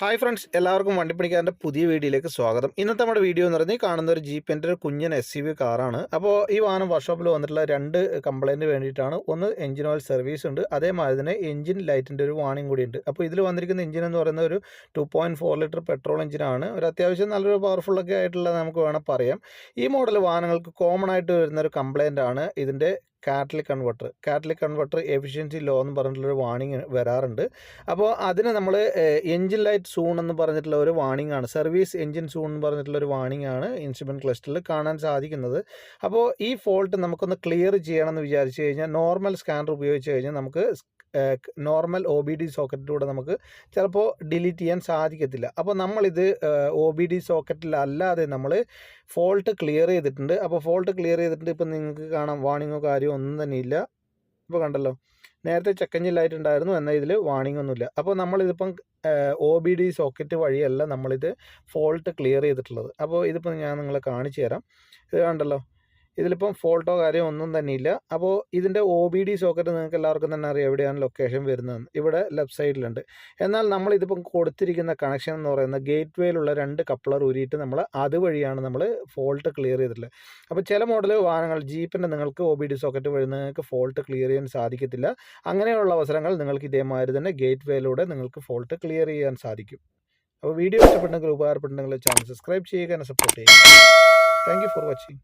Hi friends, എല്ലാവർക്കും വണ്ടിപ്പണിക്കാരൻ്റെ പുതിയ വീഡിയോയിലേക്ക് സ്വാഗതം. ഇന്നത്തെ നമ്മുടെ വീഡിയോ എന്ന് പറഞ്ഞാൽ കാണുന്ന ഒരു ജീപ്പിൻ്റെ ഒരു കുഞ്ഞൻ SUV കാറാണ്. അപ്പോൾ ഈ വാഹനം വർക്ക്ഷോപ്പിൽ വന്നിട്ടുള്ള രണ്ട് കംപ്ലയിൻറ്റ് വേണ്ടിയിട്ടാണ്. ഒന്ന് എഞ്ചിൻ ഓയിൽ സർവീസ് ഉണ്ട്, അതേമാതിരി തന്നെ എഞ്ചിൻ ലൈറ്റിൻ്റെ ഒരു വാണിംഗ് കൂടി ഉണ്ട്. അപ്പോൾ ഇതിൽ വന്നിരിക്കുന്ന എഞ്ചിൻ എന്ന് പറയുന്നത് ഒരു 2.4 ലിറ്റർ പെട്രോൾ എഞ്ചിനാണ്. ഒരു അത്യാവശ്യം നല്ലൊരു പവർഫുള്ളൊക്കെ ആയിട്ടുള്ള നമുക്ക് വേണം പറയാം. ഈ മോഡൽ വാഹനങ്ങൾക്ക് കോമൺ ആയിട്ട് വരുന്ന ഒരു കംപ്ലയിൻ്റ് ആണ് ഇതിൻ്റെ കാറ്റലിക് കൺവെർട്ടർ എഫിഷ്യൻസി ലോ എന്ന് പറഞ്ഞിട്ടുള്ളൊരു വാണിംഗ് വരാറുണ്ട്. അപ്പോൾ അതിന് നമ്മൾ എഞ്ചിൻ ലൈറ്റ് സൂൺ എന്ന് പറഞ്ഞിട്ടുള്ള ഒരു വാണിംഗ് ആണ്, സർവീസ് എഞ്ചിൻ സൂൺ എന്ന് പറഞ്ഞിട്ടുള്ള ഒരു വാണിംഗ് ആണ് ഇൻസ്ട്രുമെൻറ്റ് ക്ലസ്റ്ററിൽ കാണാൻ സാധിക്കുന്നത്. അപ്പോൾ ഈ ഫോൾട്ട് നമുക്കൊന്ന് ക്ലിയർ ചെയ്യണമെന്ന് വിചാരിച്ചു കഴിഞ്ഞാൽ നോർമൽ സ്കാനർ ഉപയോഗിച്ച് കഴിഞ്ഞാൽ നമുക്ക് നോർമൽ OBD സോക്കറ്റിലൂടെ നമുക്ക് ചിലപ്പോൾ ഡിലീറ്റ് ചെയ്യാൻ സാധിക്കത്തില്ല. അപ്പോൾ നമ്മളിത് OBD സോക്കറ്റിലല്ലാതെ നമ്മൾ ഫോൾട്ട് ക്ലിയർ ചെയ്തിട്ടുണ്ട്. അപ്പോൾ ഫോൾട്ട് ക്ലിയർ ചെയ്തിട്ടുണ്ട്. ഇപ്പം നിങ്ങൾക്ക് കാണാം, വാണിങ്ങോ കാര്യമോ ഒന്നും തന്നെ ഇല്ല. ഇപ്പോൾ കണ്ടല്ലോ, നേരത്തെ ചെക്ക് എഞ്ചിൻ ലൈറ്റ് ഉണ്ടായിരുന്നു, എന്നാൽ ഇതിൽ വാണിംഗ് ഒന്നുമില്ല. അപ്പോൾ നമ്മളിതിപ്പം OBD സോക്കറ്റ് വഴിയല്ല നമ്മളിത് ഫോൾട്ട് ക്ലിയർ ചെയ്തിട്ടുള്ളത്. അപ്പോൾ ഇതിപ്പോൾ ഞാൻ നിങ്ങളെ കാണിച്ചു തരാം. ഇത് കണ്ടല്ലോ, ഇതിലിപ്പം ഫോൾട്ടോ കാര്യമോ ഒന്നും തന്നെ ഇല്ല. അപ്പോൾ ഇതിൻ്റെ OBD സോക്കറ്റ് നിങ്ങൾക്ക് എല്ലാവർക്കും തന്നെ അറിയാം എവിടെയാണ് ലൊക്കേഷൻ വരുന്നതെന്ന്. ഇവിടെ ലെഫ്റ്റ് സൈഡിലുണ്ട്. എന്നാൽ നമ്മളിതിപ്പം കൊടുത്തിരിക്കുന്ന കണക്ഷൻ എന്ന് പറയുന്നത് ഗേറ്റ് വേയിലുള്ള 2 കപ്ലർ ഊരിയിട്ട് നമ്മൾ അതുവഴിയാണ് നമ്മൾ ഫോൾട്ട് ക്ലിയർ ചെയ്തിട്ടുള്ളത്. അപ്പോൾ ചില മോഡൽ വാഹനങ്ങൾ ജീപ്പിൻ്റെ നിങ്ങൾക്ക് OBD സോക്കറ്റ് വഴി നിങ്ങൾക്ക് ഫോൾട്ട് ക്ലിയർ ചെയ്യാൻ സാധിക്കത്തില്ല. അങ്ങനെയുള്ള അവസരങ്ങൾ നിങ്ങൾക്ക് ഇതേമാതിരി തന്നെ ഗേറ്റ് വേയിലൂടെ നിങ്ങൾക്ക് ഫോൾട്ട് ക്ലിയർ ചെയ്യാൻ സാധിക്കും. അപ്പോൾ വീഡിയോ ഇഷ്ടപ്പെട്ടെങ്കിൽ ഉപകാരപ്പെട്ടെങ്കിൽ ചാനൽ സബ്സ്ക്രൈബ് ചെയ്യുക, എന്നെ സപ്പോർട്ട് ചെയ്യുക. Thank you for watching.